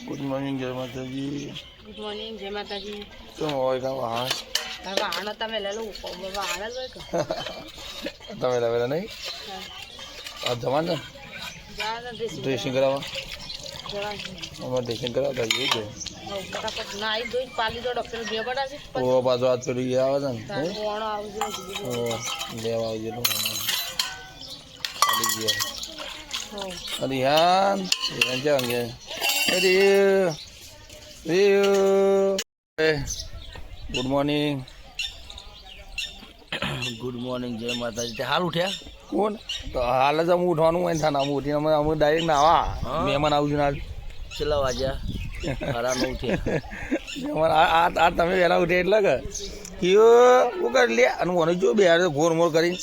Good morning જય માતાજી. Good morning જય માતાજી. શું હોય કામ હા વાહણ તમે લઈ લો વાહણ જ હોય તમે લાવેલા નહીં આ જવાન ને ડ્રેસિંગ કરાવવા અમારે ડ્રેસિંગ કરાવતા જઈએ છે ફટાફટ ના દોઈ પાલી દો ડોક્ટર બે બડા છે ઓ પાછો હાથ પેલું એ આવે છે ને ઓણો આવજો લેવા આવજો ખાલી ગયા અરે યાર જાણ ગયા ગુડ મોર્નિંગ. ગુડ મોર્નિંગ જય માતાજી. હાલ ઉઠ્યા કોણ તો હાલ જ અમે ઉઠવાનું હોય ને અમે ઉઠીને અમે ડાયરેક્ટ નાવા મહેમાન આવજો ને છેલ્લા વાગ્યા ખરા ન ઉઠ્યા મહેમાન આ તમે વહેલા ઉઠ્યા એટલે કે કયો શું કરી લે અને મને જો બે ગોર મોર કરી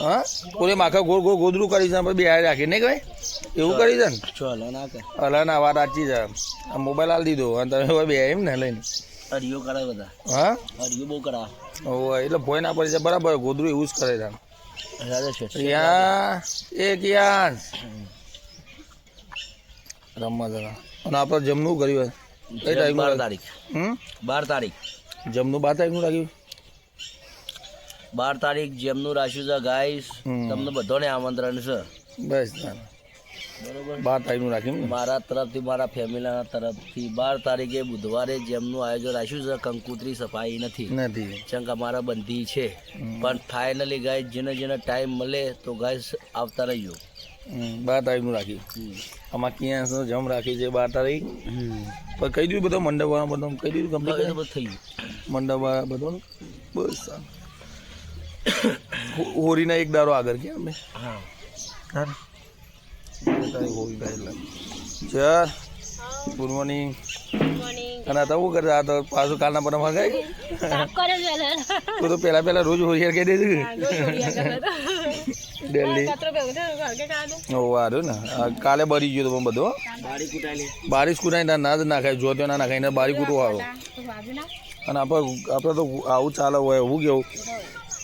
હા કોઈ માખા ગોળ ગોળ ગોદરું કરી છે બે રાખી નહીં કહેવાય એવું કરી છે ને ચાલો ના કે હલા ના વાત સાચી છે આ મોબાઈલ હાલ દીધો અને તમે બે એમ ને લઈને હરિયો કરાવે બધા હા હરિયો બહુ કરાવે એટલે ભોય ના પડી જાય બરાબર ગોદરું એવું જ કરે છે રાજા છે એ ક્યાં રમવા જરા અને આપણે જમનું કર્યું કઈ તારીખ 12 તારીખ 12 તારીખ જમનું 12 તારીખનું રાખ્યું 12 તારીખ જેમનું રાખ્યું છે ગાઈસ તમને બધાને આમંત્રણ છે બસ બરોબર 12 તારીખનું રાખ્યું મારા તરફથી મારા ફેમિલીના તરફથી 12 તારીખે બુધવારે જેમનું આયોજન રાખ્યું છે કંકુતરી સફાઈ નથી ચંક અમારા બંધી છે પણ ફાઇનલી ગાઈસ જેને જેને ટાઈમ મળે તો ગાઈસ આવતા રહીજો 12 તારીખનું રાખ્યું આમાં ક્યાં જમ રાખી છે 12 તારીખ પણ કહી દીધું બધો મંડપ બધો કહી દીધું કમ્પ્લીટ થઈ ગયું મંડપ બધો બસ હોળીના એક દારો આગળ ગયા અમે હા હોળી એટલે ચાલ ગુડ મોર્નિંગ અને આ તો શું કરતા આ તો પાછું કાલના પરમ હગાઈ તું તો પહેલા રોજ હોળિયાર કહી દેજે ડેલી વારું ને કાલે બરી ગયો તો બધો બારીશ કુટાઈ ના જ નાખાય જો ત્યાં ના નાખાય બારી કૂટો વાળો અને આપણે તો આવું ચાલે હોય એવું કેવું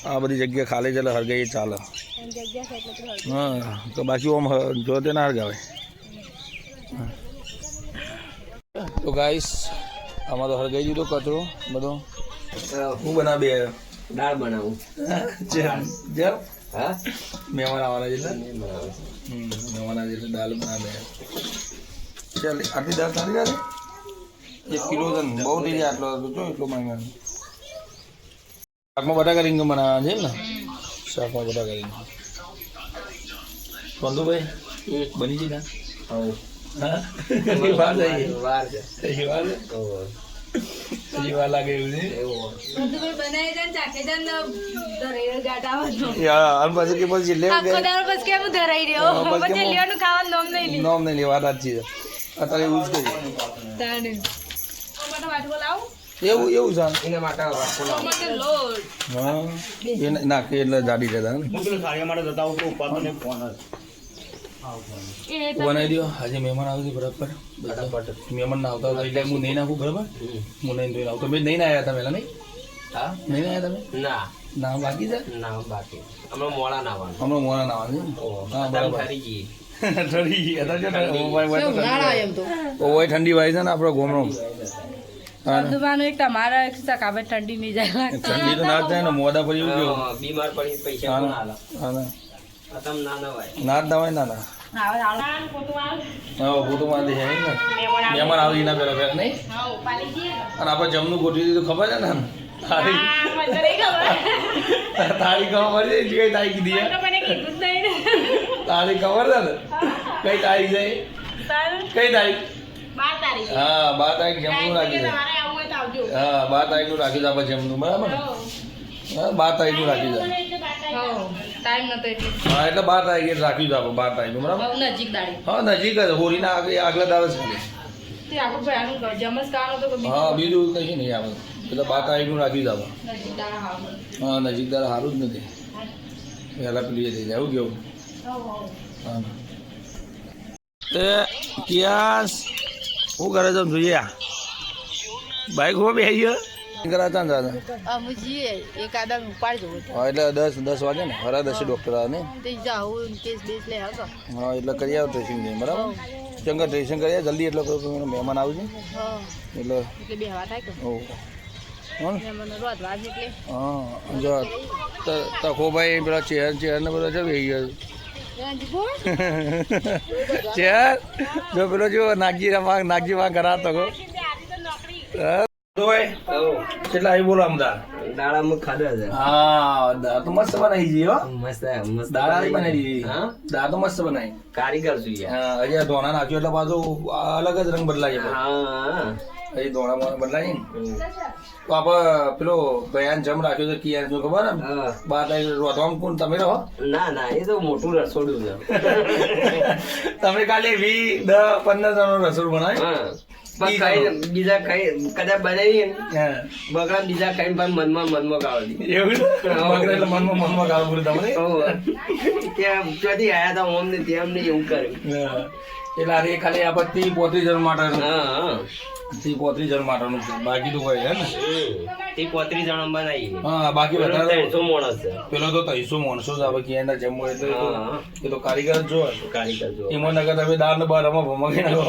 આ બધી જગ્યા ખાલી ચાલે હરગાઈ ચાલે હા તો બાકી ઓમ જો તે ના હરગાવે તો ગાઈસ આમાં તો હરગાઈ દીધો કચરો બધો હું બનાવ બે દાળ બનાવું જેમ હા મહેમાન આવવાના છે મહેમાન આવે એટલે દાળ બનાવે ચાલ આટલી દાળ સારી ચાલે 1 કિલો છે ને બહુ થઈ જાય આટલો જો એટલો માંગ્યો શાકમાં બટાકા રીંગ બનાવવા છે ને શાકમાં બટાકા રીંગ બંધુભાઈ બની છે વાર લાગે એવું છે નોમ નહીં લેવા સાચી છે અત્યારે એવું જ કરીએ એવું એવું છે હા એ નાખે એટલે જાડી જતા ને બનાવી દો આજે મહેમાન આવશે બરાબર મહેમાન ના આવતા એટલે હું નહીં નાખું બરાબર હું નહીં ધોઈને આવતો મેં નહીં આવ્યા તમે નહીં હા નહીં આવ્યા તમે ના ના બાકી છે ના બાકી હમણાં મોડા નાવાનું હમણાં મોડા નાવાનું હા બરાબર ઠંડી વાય છે ને આપડે ગોમડો ઠંડી નહીં જાય ઠંડી તો ના થાય ને મોડા પર એવું કેવું બીમાર પડી પૈસા ના જ દવાય ના હા ફોટો મારી છે ને મહેમાન આવી ના પેલા નહીં અને આપણે જમનું ગોઠવી દીધું ખબર છે ને તારી ખબર પડી કઈ તારીખ કીધી તારીખ ખબર છે ને કઈ તારીખ છે કઈ તારીખ 12 તારીખ હા 12 તારીખ જમનું રાખી છે હા 12 તારીખનું રાખી છે આપણે જમનું બરાબર ને હા 12 તારીખનું રાખી છે ટાઈમ નતો એટલે હા એટલે 12 તારીખે રાખ્યું છે આપણે 12 તારીખનું બરાબર નજીક દાડી હા નજીક જ હોળીના આગલા દાડે છે તે આખું ભાઈ જમસ કાનો તો હા બીજું કઈ નહીં આપણે એટલે 12 તારીખનું રાખ્યું છે આપણે નજીક દાડા હા નજીક દાડે સારું જ નથી વહેલા પેલી થઈ જાય એવું કેવું હા તે ક્યાં શું કરે છે જોઈએ બાઈક હો બે આવી ગયો કરાતા ને દાદા અમુજી એકાદા ઉપાડ જવો હા એટલે 10 વાગે ને હરા 10 ડોક્ટર આવે ને તે જાઉં કેસ બેસ લે હગો હા એટલે કરી આવો ડ્રેસિંગ બરાબર ચંગા ડ્રેસિંગ કરીએ જલ્દી એટલે મહેમાન આવ્યું હા છે એટલે એટલે બે હવા થાય કે ઓહ હા મને રોધવા જ એટલે હા જો તખોભાઈ પેલા ચેર ને બધા છે વેઈ ગયા ચેર જો પેલો જો નાગજી માં કરાતો કો કેટલા આવી બોલો અમદાર દાડામાં ખાધા છે હા દાળ તો મસ્ત બનાવી છે હો મસ્ત મસ્ત દાળ બનાવી દાળ તો મસ્ત બનાવી કારીગર છું યાર હા હજી ધોણા નાખ્યો એટલે પાછું અલગ જ રંગ બદલાય છે હા હજી ધોણા બદલાય ને તો આપણે પેલો બયાન જમ રાખ્યો છે કિયાન શું ખબર ને બાર રોધવામાં કોણ તમે રહો ના ના એ તો મોટું રસોડું છે તમે ખાલી 20, 10, 15 જણનું રસોડું બનાવે બીજા ખાઈ કદાચ બનાવીએ ને હા બગડા બીજા ખાઈને પણ મનમાં ગાળી એવું એટલે મનમાં ગાળ બોલે તમને ત્યાં ચોથી આયા હતા ઓમ ને તેમ ને એવું કર્યું એટલે આ ખાલી આ 30-35 જણ માટે હા 30-35 જણ માટેનું છે બાકી તો કોઈ હે ને 30-35 જણ બનાવી હા બાકી બધા 300 માણસ છે પેલો તો 300 માણસો જ આવે ક્યાં ના જમવો એટલે એ તો કારીગર જો કારીગર જો એમાં નગર તમે દાળ ને બારમાં ભમાવી નાખો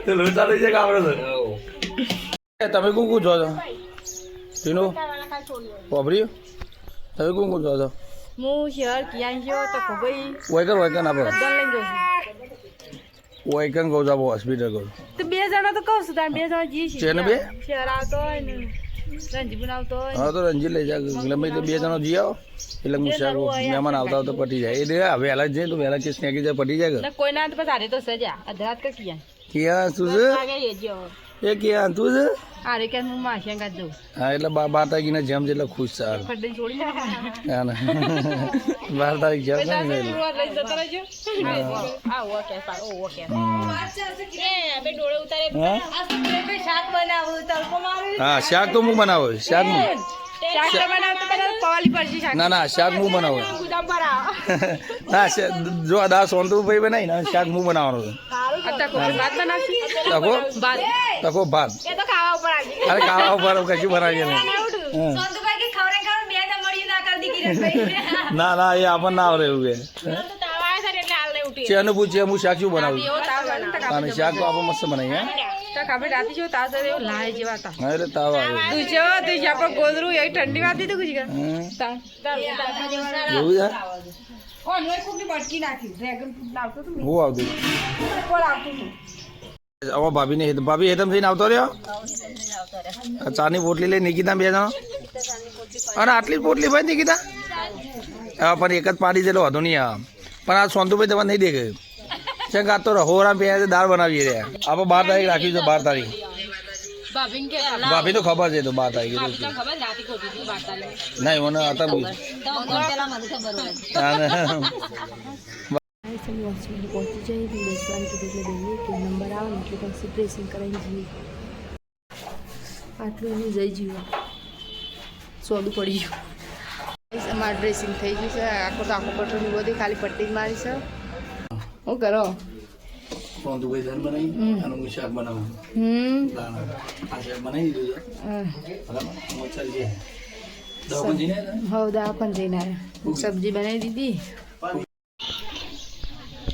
તો લોચા થઈ જાય કે આપણે તો તમે કોણ કોણ છો છો ટીનું પોપરી તમે કોણ કોણ છો છો હું શહેર કિયાન ગયો તો ખોભાઈ વૈકન આપણે બધા લઈ ગયો વૈકન કહું છું હોસ્પિટલ કહું તો બે જણા તો કહું છું તાર બે જણા જી છે છે ને બે શહેર આવતો હોય ને રંજી બનાવતો હોય હા તો રંજી લઈ જા ગમે તો 2 જણો જી આવો એટલે મુસાફર મહેમાન આવતા તો પટી જાય એ વહેલા જઈએ તો વહેલા કેસ નાખી જાય પટી જાય ને કોઈ ના તો પછી આરે તો સજા અધરાત કે કિયાન ક્યાં તું છે લાગે એ જો એ ક્યાં તું છે આરે કે હું માશિયા કાઢ દઉં હા એટલે 12 તારીખને જેમ જેટલા ખુશ ચાલ ફડે છોડી નાખે હા ને 12 તારીખ જેમ ને લઈ જતા રહેજો આ ઓકે પાર ઓકે એ બે ડોળે ઉતારે હા આ સબ્જી શાક બનાવું તડકો મારું હા શાક તો હું બનાવું શાક હું શાક બનાવતો પેલા પવાલી પડશે શાક ના શાક હું બનાવું ગુદામ પર આવ ના જો આ દાળ સોનતુભાઈ બનાવી ને શાક હું બનાવવાનું છે અતા કો ભાત બનાવશી તકો ભાત તકો ભાત એ તો ખાવા ઉપર આવી અરે ખાવા ઉપર કશું બનાવીએ નહીં સોનતુભાઈ કે ખવરે ખવરે બે દમડી ના કરી દી કિરણભાઈ ના એ આપણને ના આવડે એવું કે તો તાવા સર એટલે હાલ ને ઉઠી ચેનું પૂછે હું શાક શું બનાવું એવો તાવ બનાવતા અને શાક તો આપણે મસ્ત બનાવીએ તો કાબે રાતી જો તાવ સર એવું લાય જેવા તા હા એટલે તાવ આવે તું જો આપણે ગોદરું એ ઠંડી વાતી તો કુછ કા તા એવું છે ઓ નોય કોકની બટકી નાખી ડ્રેગન ફ્રૂટ લાવતો તો હું આવતું કોલ આવતું તું હવે ભાભી હેતમ થઈને આવતો રહ્યો ચાની પોટલી લઈ નિકિતા 2 જણો અરે આટલી પોટલી ભાઈ નિકિતા હા પણ એક જ પાડી દેલો હતો નહીં આ પણ આ સોનતુભાઈ તમારે નહીં દેખે છે કે આ તો રહોરા પે દાળ બનાવીએ રે આપણે 12 તારીખ રાખ્યું છે 12 તારીખ ભાભીન કે ભાભી તો ખબર છે તો 12 તારીખે ખબર રાતી કોતી તું વાર્તા નહીં મને હતા તો પેલા મને ખબર હોય પહોંચી જાય બેસવાનું કીધું એટલે દઈએ કે નંબર આવે ને એટલે પછી ડ્રેસિંગ કરાવીને જઈએ આટલું હું જઈ જીવો સોદું પડી ગયું અમારું ડ્રેસિંગ થઈ ગયું છે આખો તો આખો પટોની બધી ખાલી પટ્ટી જ મારી છે શું કરો સોનતુભાઈ દાળ બનાવી અને હું શાક બનાવું આ શાક બનાવી દીધું છે બરાબર ચાલજે દવાખાને જઈને હવે દવા પણ જઈને આવ્યા સબ્જી બનાવી દીધી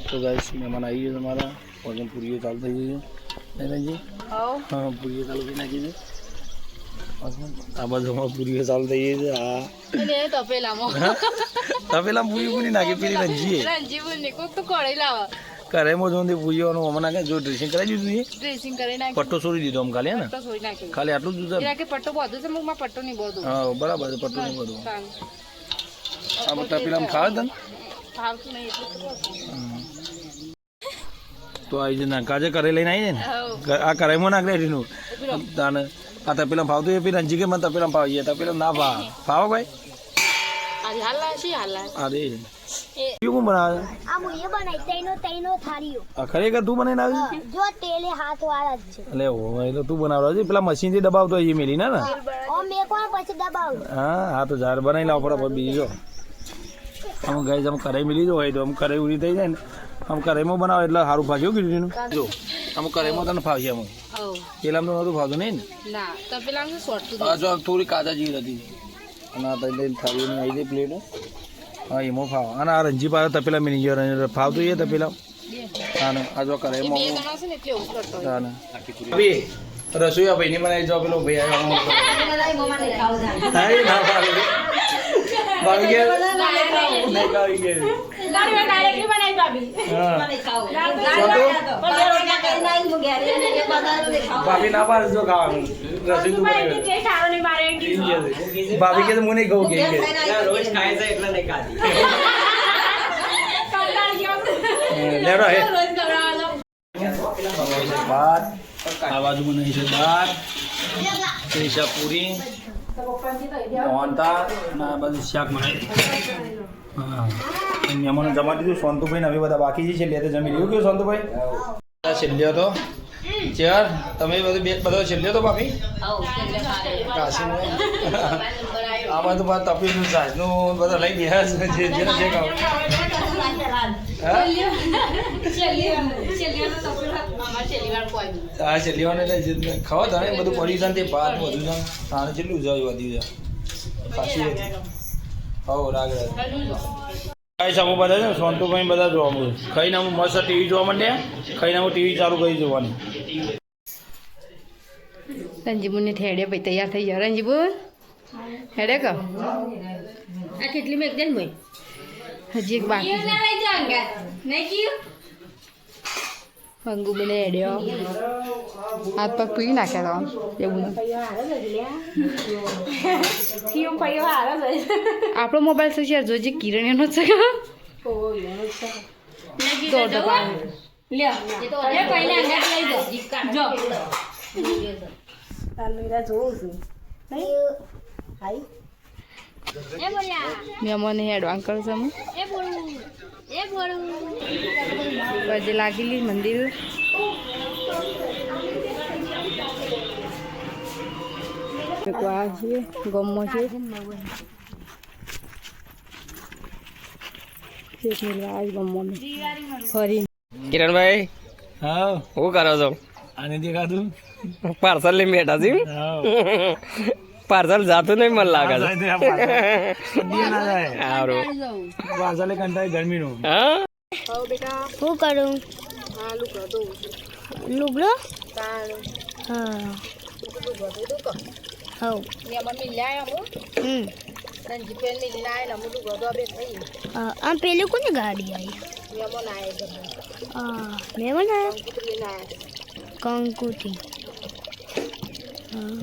તો ગાઈસ મહેમાન આવી ગયો તમારા વજન પૂરીઓ ચાલુ થઈ ગઈ છે જી હા પૂરીઓ ચાલુ થઈ નાખી છે આ બાજુમાં પૂરીઓ ચાલુ થઈ ગઈ છે હા અને તપેલામાં તપેલા પૂરી પૂરી નાખી પેલી રંજીએ રંજીવન ને કોક તો કોળે લાવા ઘરેમાં જોઈને પૂરીઓનું હમણાં નાખે જો ડ્રેસિંગ કરાવી દીધું છે ડ્રેસિંગ કરી નાખી પટ્ટો છોડી દીધો આમ ખાલી હે ને તો સોઈ નાખી ખાલી આટલું જ એ કે પટ્ટો બધું છે મુખમાં પટ્ટો નહીં બધું હા બરાબર છે પટ્ટો નહીં બધું તાન આ બધા પેલા ખાવે તને ભાવતું નહીં એટલું તો આવી છે ના કાજે કરે લઈને આવી ને આ કરાઈમાં નાખ રેડીનું તાને આ તપેલા ભાવતું એ પેલા રંજી કે મને તપેલા ભાવીએ તપેલા ના ભાવ ભાઈ આજે હાલા છે હાલા અરે કેવું બનાવે આ મુએ બનાવી તૈનો થાળીઓ આ ખરેખર તું બનાવીને આવી છે જો તેલે હાથ વાળા જ છે એટલે ઓ એટલે તું બનાવડો છે પેલા મશીન થી દબાવતો એ મેલી ને ઓ મેં કોણ પછી દબાવું હા તો જાર બનાવી લાવ ફટાફટ બીજી જો આમ ગાઈસ આમ કરાઈ મિલી જો હોય તો આમ કરાઈ ઉડી થઈ જાય ને આમ કરાઈમાં બનાવે એટલે સારું ફાવ્યું કીધું જો આમ કરાઈમાં તને ફાવશે આમ પેલા તો નતું ફાવતું નહીં ને ના તપેલા માં સોટતું આ જો થોડી કાચા જેવી હતી અને આ તઈ લઈને થાળીની આવી દે પ્લેટ હા એમાં ફાવ અને આ રંજી પાસે તપેલા મિલી ગયો ફાવતું એ તપેલા હા ને આ જો કરે એ બે મોમો જણા છે ને એટલે એવું કરતો હોય. હા ને ભાઈ રસોઈયા ભાઈ ની બનાવી જો પેલો ભાઈ આવ્યો હા એ ના પાડે ભાભી કે નહીં ખાવી કે હા ભાભી ના પાડે જો ખાવાનું રસોઈ તું બનાવી ભાભી કે હું નહીં ખાઉં કે રોજ ખાય છે એટલે નહીં ખાતી લેરો હે ભાત આ બાજુ બનાવી છે દાળ કેસા પૂરી મોહનતા અને આ બાજુ શાક બનાવી હા મહેમાનો જમા દીધું સોનતુભાઈ ને હવે બધા બાકી છે એટલે જમી લીધું કેવું સોનતુભાઈ છેલ્લ્યો તો ચાર તમે બધું બધો છેલ્લ્યો તો બાકી કાશીનો આ બધું બાદ તપીનું સાસનું બધા લઈ ગયા છે જેને જે ખાવ હા છેલ્લી વાર એટલે ખાવા તાણે બધું પડી જાય તે ભાત બધું જાય તાણે કેટલું જાય વધી જાય ખાસી હો રાગ કાંઈ સામું બધા છે ને સોનતુભાઈ બધા જોવા મળ્યું ખાઈને હું મસ્ત ટીવી જોવા માંડ્યા ખાઈને હું ટીવી ચાલુ કરી જોવાની રંજીબુન ને ઠેડે ભાઈ તૈયાર થઈ ગયા રંજીબુન હેડે ક આ કેટલી મેં એકદમ ભાઈ હજી એક બાકી છે મંગુબને હેડ્યો હાથ પગ પી નાખ્યા તો એવું આપણો મોબાઈલ છે યાર જોજે કિરણ્યનો છે મહેમાને હેડવાંગ કરું છું પછી લાગેલી મંદિર આ છે ગમો છે ફરી કિરણભાઈ હા શું કરો છો આને દેખાતું પાર્સલ લઈને બેઠા છે પાર્સલ જાતું નહીં મને લાગે છે સારું પાર્સલે કંટાળી ગરમીનું હા શું કરું લુગડો હા હવ આમ પેલી કોની ગાડી આવી હા મહેમાન આવ્યા કંકુથી હા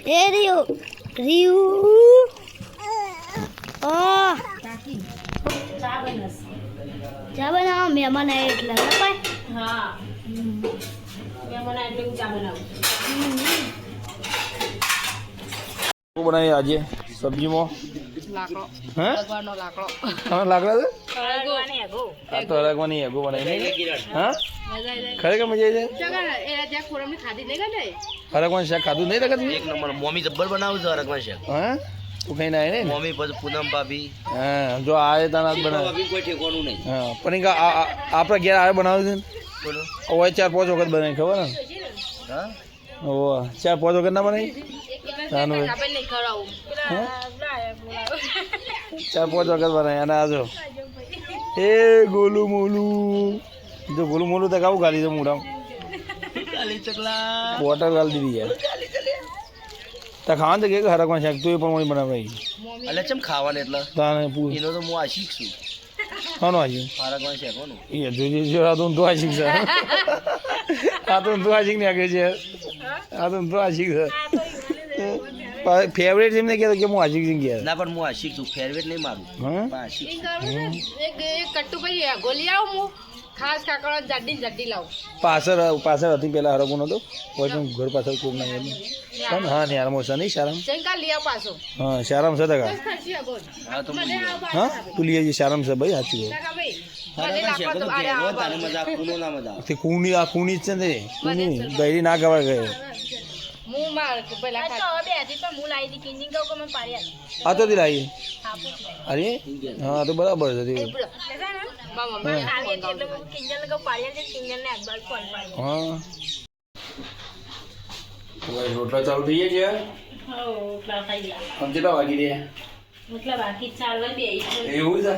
એ રિયો ચા બનાવો મહેમાન આવે એટલે શું બનાવી આજે સબ્જીમાં લાકડો હે ભગવાનનો લાકડો તમે લાકડા છે આ તો અલગવાની એગો બનાવી હા ખરેખર મજા આવી જાય હરકવાન શાક ખાધું નહીં લગત એક નંબર મોમી જબ્બર બનાવું છે હરકમાં છે હા તું કઈ ના ને મોમી પછી પૂનમ ભાભી હા જો આ તાના બનાવે ભાભી કોઈ ઠેકોનું નહીં હા પણ આપણે ઘેર આવે બનાવ્યું છે બોલો ને 4-5 વખત બનાવી ખબર ને હા ઓહો 4-5 વખત ના બનાવી તાનું 4-5 વખત બનાવી અને આ જો એ ગોલું મોલું જો ગોલું મોલું તો કાવું ગાલી છે મોઢા કાલી ચકલા બોટલ ગાલી દીધી યાર તો ખાવાનું તો કે હરકમાં શાક તું એ પણ મને બનાવી એટલે ચમ ખાવાને એટલે તાને પૂછ એનો તો હું આશિક છું ખાવાનું આજે હરકમાં છે કોનું એ જોજે જો આ તો આશિક છે આ તો આશિક ને આગળ છે આ તો આશિક છે ફેવરેટ છે એમને કહેતો કે હું આશિક સિંહ ગયા ના પણ હું આશિક છું ફેવરેટ નહીં મારું હા પણ આશિક કટ્ટુ ભાઈ ગોલી આવું હું ખાસ કાકડા જાડી લાવું પાછળ હતી પેલા હરકું નતો પછી ઘર પાછળ કોઈ નહીં એમ હા ને યાર મોસા નહીં શારામ ચંકા લીયા પાછો હા શારામ છે તકા હા તો મને હા તું લઈ જજે શારામ છે ભાઈ સાચું હરકમાં છે તો કે તારે મજા કુનો ના મજા તે કુણી આ કુણી જ છે ને કુણી ગયરી ના કહેવાય ગયે હું માર પેલા આ તો લાવી અરે હા તો બરાબર છે હા રોટલા ચાલુ થઈ ગયા છે કેટલા વાગી રહ્યા એટલે બાકી ચાલવા બે એવું છે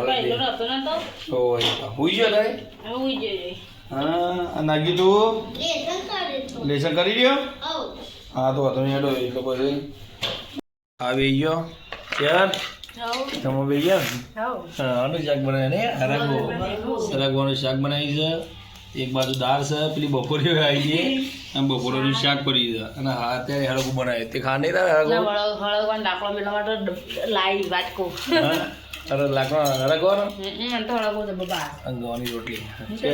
પહેલો નતો ને તો ઓય હુઈ ગયો તારે હું જોઈએ હા નાગી તું લેસન કરી રહ્યો હા તો વાંધો નહીં હેડો એટલે પછી આવી ગયો યાર તમે બે ગયા હા આનું શાક બનાવે ને હરાગવાનું શાક બનાવી છે એક બાજુ દાળ છે પેલી બપોરી આવી ગઈ અને બપોરનું શાક પડી છે અને હા અત્યારે હળગું બનાવે તે ખા નહીં તારે હળગવાન દાખલો મેળવા માટે લાઈ વાટકો અરે લાકડા હળગવાનો તો હળગવો છે બાબા અંગવાની રોટલી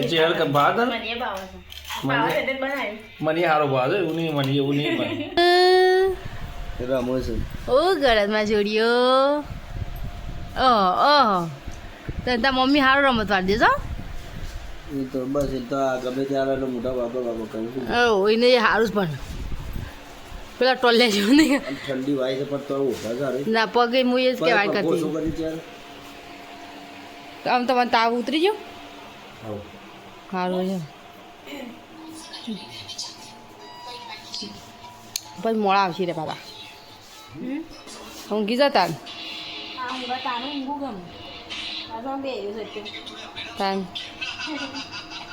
ચેર કે ભાત મને એ ભાવે છે ભાવે એટલે બનાવી મને સારો ભાવે એવું નહીં મને એવું નહીં મને રમો છે ઓ ગળદમાં જોડ્યો ઓહ તાર મમ્મી સારું રમત વાળી દેજો એ તો બસ એ તો આ ગમે ત્યારે મોટા બાબા કહું છું એને સારું જ પણ પેલા ટોલે જેવું નહીં ઠંડી વાય છે પણ તો ઉભા સારે ના પગે હું એ જ કહેવાય કરતી શું કરી ત્યારે આમ તો મને તાવ ઉતરી ગયો હા સારું છે પછી મોડા આવશે રે બાબા ઊંઘી જતા ને આ હું તાનું ઊંઘું ગમ આ તો બે છે ટાઈમ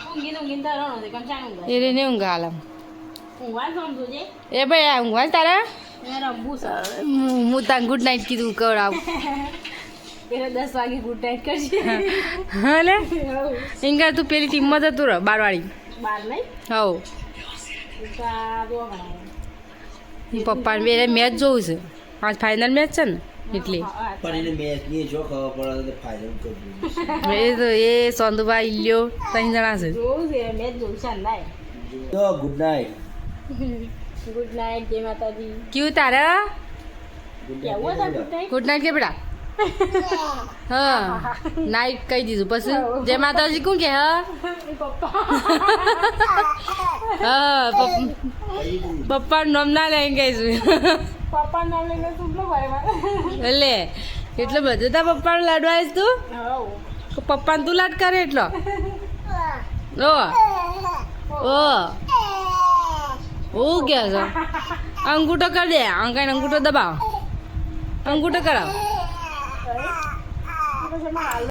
ઊંઘીને તારો નથી કેમ ચાનું ઊંઘ એ રે ને ઊંઘ હાલ ઊંઘવા સમજો છે એ ભાઈ આ ઊંઘવા તારા એ રમવું છે હું તાર ગુડ નાઇટ કીધું કવડાવ પેલા 10 વાગે ગુડ નાઇટ કરશે હા લે ઇંગા તું પેલી ટીમમાં જતું રહ બારવાળી બાર નહીં હવ આ જો ગણાય પપ્પાને બે મેચ જોવું છે આજ ફાઇનલ મેચ છે ને એટલે પણ એને મેચ ની જો ખબર પડે તો ફાઇનલ કરવું એ તો એ સોંદુભાઈ ઇલ્યો 3 જણા છે જોવું છે મેચ જોવું છે નાય તો ગુડ નાઇટ ગુડ નાઇટ જય માતાજી ક્યું તારા કેવું હતા ગુડ નાઇટ ગુડ નાઇટ કે બેટા હા નાઇટ કહી દીધું પછી જય માતાજી કોણ કે હા હા પપ્પાનું નામ ના લઈને કહીશું પપ્પા નામ લઈને સુપલો ભરે લે એટલો બધો તા પપ્પાને લાડવાઈશ તું હવ પપ્પાને તું લાડ કરે એટલો ઓ કે છે અંગૂઠો કરી દે અંકાઈને અંગૂઠો દબાવ અંગૂઠો કરાવ